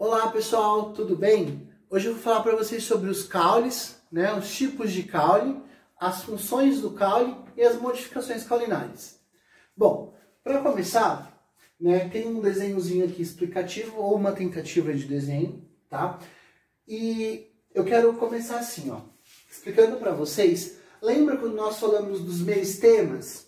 Olá pessoal, tudo bem? Hoje eu vou falar para vocês sobre os caules, né, os tipos de caule, as funções do caule e as modificações caulinares. Bom, para começar, né, tem um desenhozinho aqui explicativo ou uma tentativa de desenho, tá? E eu quero começar assim, ó, explicando para vocês. Lembra quando nós falamos dos meristemas?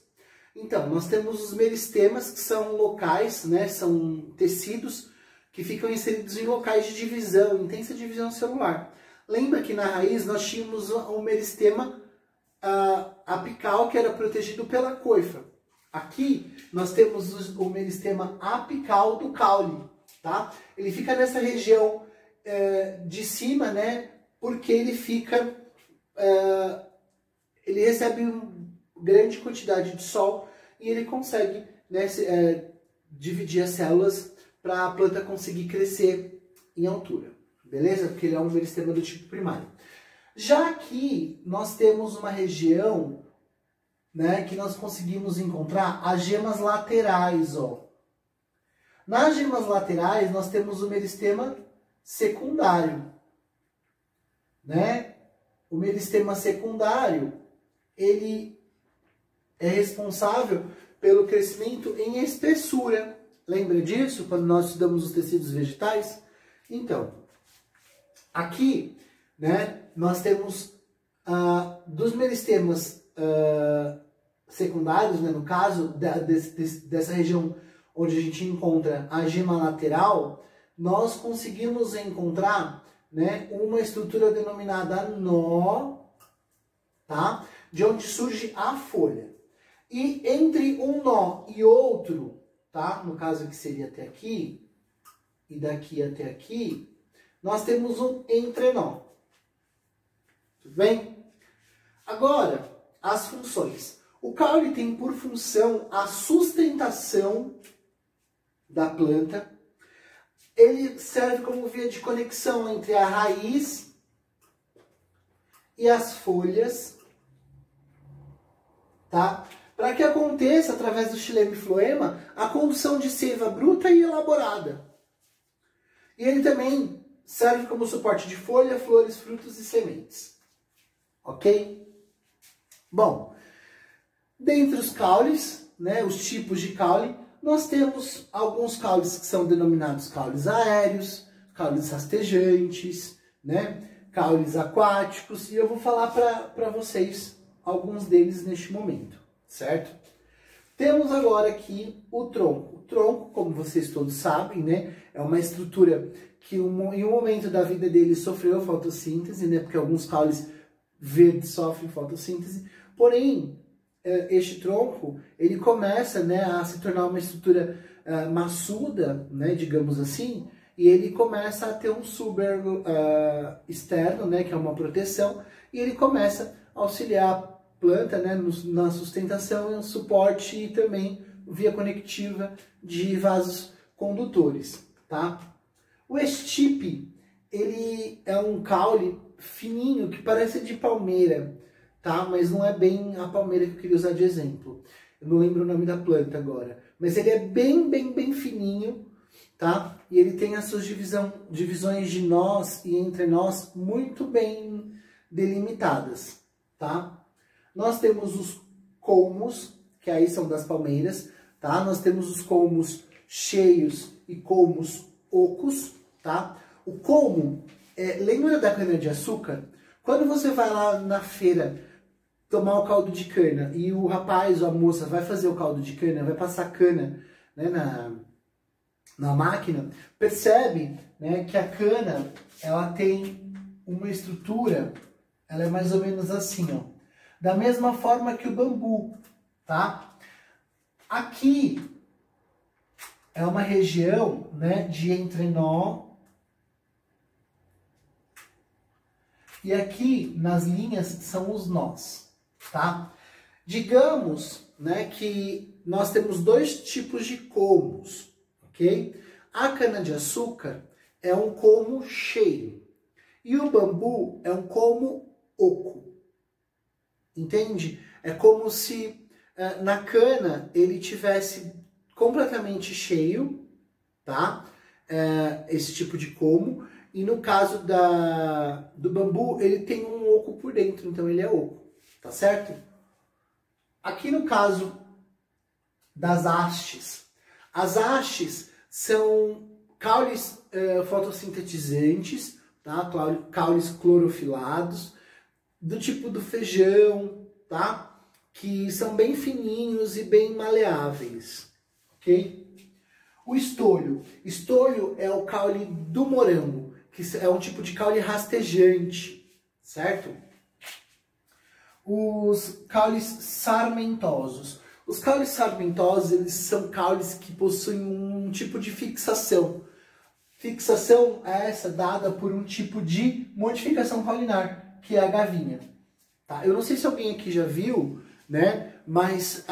Então, nós temos os meristemas que são locais, né, são tecidos que ficam inseridos em locais de divisão, intensa divisão celular. Lembra que na raiz nós tínhamos o meristema apical, que era protegido pela coifa. Aqui nós temos o meristema apical do caule, tá? Ele fica nessa região de cima, né? Porque ele fica, ele recebe uma grande quantidade de sol e ele consegue, né, dividir as células para a planta conseguir crescer em altura, beleza? Porque ele é um meristema do tipo primário. Já aqui nós temos uma região, né, que nós conseguimos encontrar as gemas laterais, ó. Nas gemas laterais nós temos o meristema secundário, né? O meristema secundário, ele é responsável pelo crescimento em espessura. Lembra disso, quando nós estudamos os tecidos vegetais? Então, aqui, né, nós temos dos meristemas secundários, né, no caso dessa região onde a gente encontra a gema lateral, nós conseguimos encontrar, né, uma estrutura denominada nó, tá? De onde surge a folha. E entre um nó e outro, tá? No caso que seria até aqui, e daqui até aqui, nós temos um entrenó. Tudo bem? Agora, as funções. O caule tem por função a sustentação da planta. Ele serve como via de conexão entre a raiz e as folhas, tá? Para que aconteça, através do xilema e floema, a condução de seiva bruta e elaborada. E ele também serve como suporte de folha, flores, frutos e sementes. Ok? Bom, dentre os caules, né, os tipos de caule, nós temos alguns caules que são denominados caules aéreos, caules rastejantes, né, caules aquáticos, e eu vou falar para vocês alguns deles neste momento. Certo? Temos agora aqui o tronco. O tronco, como vocês todos sabem, né, é uma estrutura que em um momento da vida dele sofreu fotossíntese, né, porque alguns caules verdes sofrem fotossíntese. Porém, este tronco, ele começa, né, a se tornar uma estrutura maçuda, né, digamos assim, e ele começa a ter um súbero externo, né, que é uma proteção, e ele começa a auxiliar planta, né, na sustentação e no suporte e também via conectiva de vasos condutores, tá? O estipe, ele é um caule fininho que parece de palmeira, tá? Mas não é bem a palmeira que eu queria usar de exemplo. Eu não lembro o nome da planta agora, mas ele é bem fininho, tá? E ele tem as suas divisões de nós e entrenós muito bem delimitadas, tá? Nós temos os colmos, que aí são das palmeiras, tá? Nós temos os colmos cheios e colmos ocos, tá? O colmo, lembra da cana-de-açúcar? Quando você vai lá na feira tomar o caldo de cana e o rapaz ou a moça vai fazer o caldo de cana, vai passar cana, né, na máquina, percebe, né, que a cana, ela tem uma estrutura, ela é mais ou menos assim, ó. Da mesma forma que o bambu, tá? Aqui é uma região, né, de entrenó. E aqui nas linhas são os nós, tá? Digamos, né, que nós temos dois tipos de colmos, ok? A cana-de-açúcar é um colmo cheio e o bambu é um colmo oco. Entende? É como se na cana ele tivesse completamente cheio, tá? esse tipo de colmo. E no caso do bambu, ele tem um oco por dentro, então ele é oco, tá certo? Aqui no caso das hastes, as hastes são caules fotossintetizantes, tá? Caules clorofilados, do tipo do feijão, tá? Que são bem fininhos e bem maleáveis, ok? O estolho. Estolho é o caule do morango, que é um tipo de caule rastejante, certo? Os caules sarmentosos. Os caules sarmentosos, eles são caules que possuem um tipo de fixação. Fixação é essa dada por um tipo de modificação caulinar, que é a gavinha. Tá? Eu não sei se alguém aqui já viu, né? Mas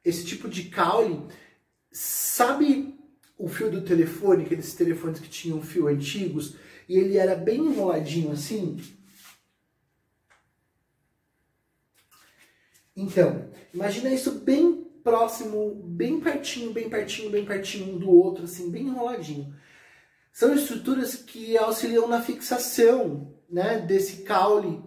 esse tipo de caule, sabe o fio do telefone, aqueles telefones que tinham fio antigos, e ele era bem enroladinho assim? Então, imagina isso bem próximo, bem pertinho, bem pertinho, bem pertinho um do outro, assim, bem enroladinho. São estruturas que auxiliam na fixação, né, desse caule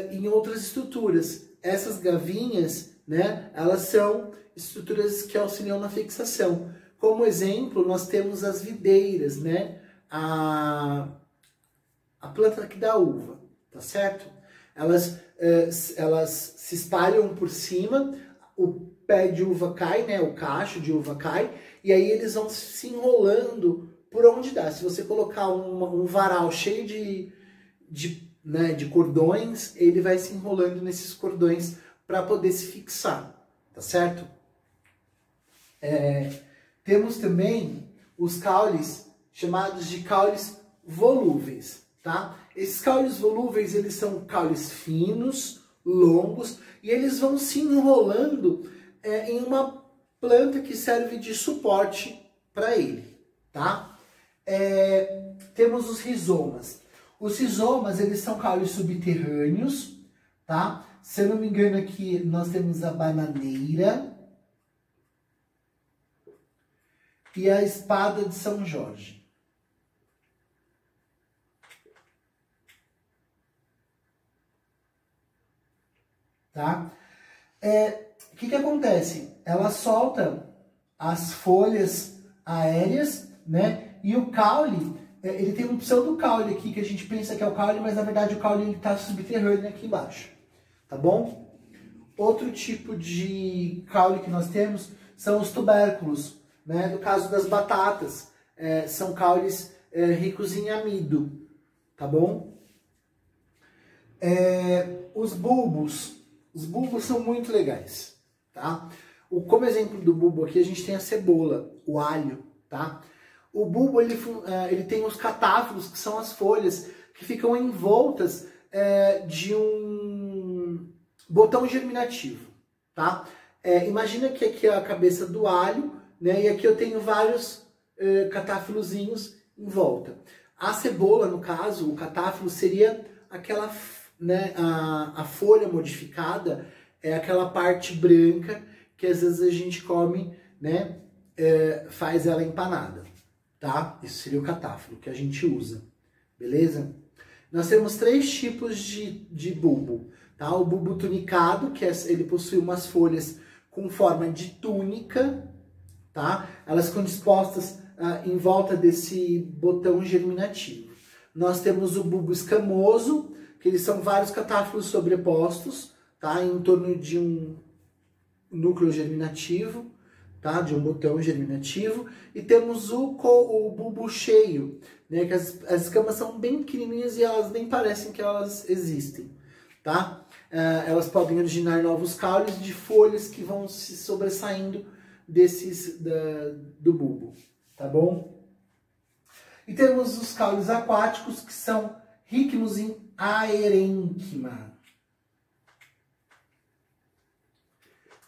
em outras estruturas. Essas gavinhas, né, elas são estruturas que auxiliam na fixação. Como exemplo, nós temos as videiras, né, a planta que dá uva, tá certo? Elas se espalham por cima, o pé de uva cai, né, o cacho de uva cai, e aí eles vão se enrolando por onde dá. Se você colocar um varal cheio de cordões, ele vai se enrolando nesses cordões para poder se fixar, tá certo? Temos também os caules chamados de caules volúveis, tá? Esses caules volúveis, eles são caules finos, longos, e eles vão se enrolando em uma planta que serve de suporte para ele, tá? Temos os rizomas. Os rizomas, eles são caules subterrâneos, tá? Se eu não me engano aqui, nós temos a bananeira e a espada de São Jorge. Tá? O que acontece? Ela solta as folhas aéreas, né? E o caule, ele tem um pseudocaule aqui, que a gente pensa que é o caule, mas na verdade o caule está subterrâneo aqui embaixo. Tá bom? Outro tipo de caule que nós temos são os tubérculos, né? No caso das batatas, são caules ricos em amido, tá bom? Os bulbos são muito legais, tá? Como exemplo do bulbo aqui, a gente tem a cebola, o alho, tá? O bulbo, ele tem os catáfilos, que são as folhas, que ficam envoltas de um botão germinativo, tá? Imagina que aqui é a cabeça do alho, né? E aqui eu tenho vários catáfilozinhos em volta. A cebola, no caso, o catáfilo seria aquela, né, a folha modificada, é aquela parte branca que às vezes a gente come, né, faz ela empanada, tá? Isso seria o catáfilo que a gente usa, beleza? Nós temos 3 tipos de bulbo, tá? O bulbo tunicado, que ele possui umas folhas com forma de túnica, tá? Elas ficam dispostas em volta desse botão germinativo. Nós temos o bulbo escamoso, que eles são vários catáfilos sobrepostos, tá? Em torno de um núcleo germinativo, tá? De um botão germinativo. E temos o bulbo cheio, né? Que as escamas são bem pequenininhas e elas nem parecem que elas existem, tá? Elas podem originar novos caules de folhas que vão se sobressaindo do bulbo, tá bom? E temos os caules aquáticos, que são ricos em aerênquima.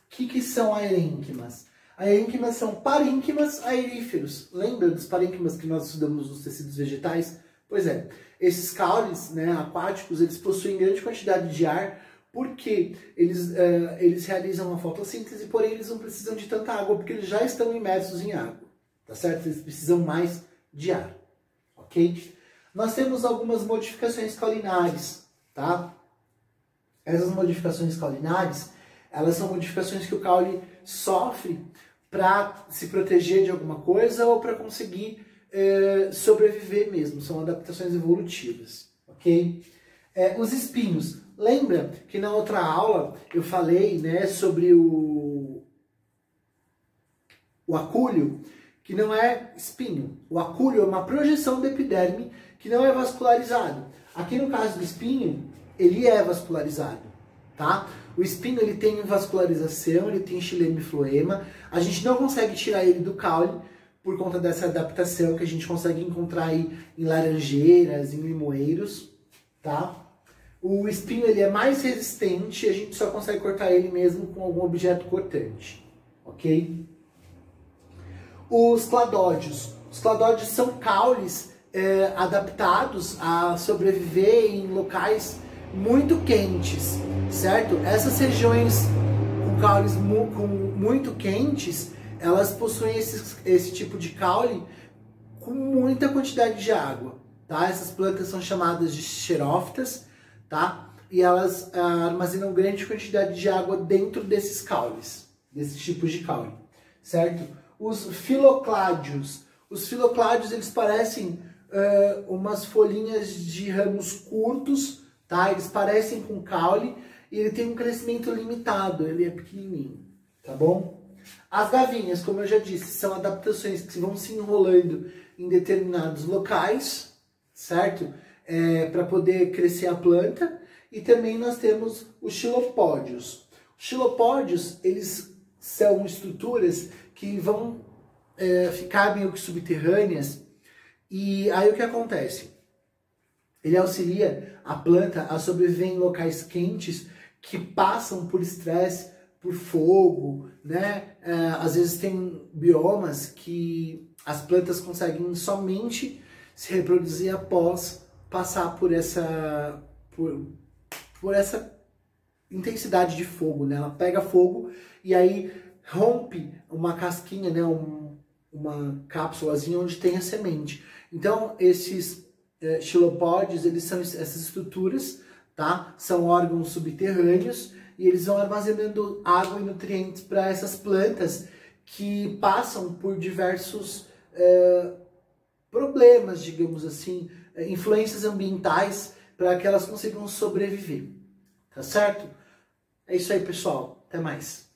O que são aerênquimas? Aerênquimas são parênquimas aeríferos. Lembra dos parênquimas que nós estudamos nos tecidos vegetais? Pois é, esses caules, né, aquáticos, eles possuem grande quantidade de ar, porque eles realizam a fotossíntese, porém eles não precisam de tanta água, porque eles já estão imersos em água, tá certo? Eles precisam mais de ar, ok? Nós temos algumas modificações caulinares, tá? Essas modificações caulinares, elas são modificações que o caule sofre para se proteger de alguma coisa ou para conseguir sobreviver mesmo. São adaptações evolutivas, ok? Os espinhos. Lembra que na outra aula eu falei, né, sobre o acúlio, que não é espinho. O acúlio é uma projeção da epiderme que não é vascularizado. Aqui no caso do espinho, ele é vascularizado, tá? O espinho ele tem vascularização, ele tem xilema e floema. A gente não consegue tirar ele do caule por conta dessa adaptação que a gente consegue encontrar aí em laranjeiras, em limoeiros, tá? O espinho ele é mais resistente e a gente só consegue cortar ele mesmo com algum objeto cortante, ok? Os cladódios. Os cladódios são caules adaptados a sobreviver em locais muito quentes, certo? Essas regiões com caules muito quentes, elas possuem esse tipo de caule com muita quantidade de água, tá? Essas plantas são chamadas de xerófitas, tá? E elas armazenam grande quantidade de água dentro desses caules, desses tipos de caule, certo? Os filocládios. Os filocládios, eles parecem umas folhinhas de ramos curtos, tá? Eles parecem com caule e ele tem um crescimento limitado, ele é pequenininho, tá bom? As gavinhas, como eu já disse, são adaptações que vão se enrolando em determinados locais, certo? Para poder crescer a planta. E também nós temos os xilopódios. Os xilopódios, eles são estruturas que vão ficar meio que subterrâneas. E aí o que acontece? Ele auxilia a planta a sobreviver em locais quentes que passam por estresse, por fogo, né? Às vezes tem biomas que as plantas conseguem somente se reproduzir após passar por essa intensidade de fogo, né? Ela pega fogo e aí rompe uma casquinha, né? Uma cápsulazinha onde tem a semente. Então, esses xilopódios, eles são essas estruturas, tá? São órgãos subterrâneos e eles vão armazenando água e nutrientes para essas plantas que passam por diversos problemas, digamos assim, influências ambientais para que elas consigam sobreviver. Tá certo? É isso aí, pessoal. Até mais.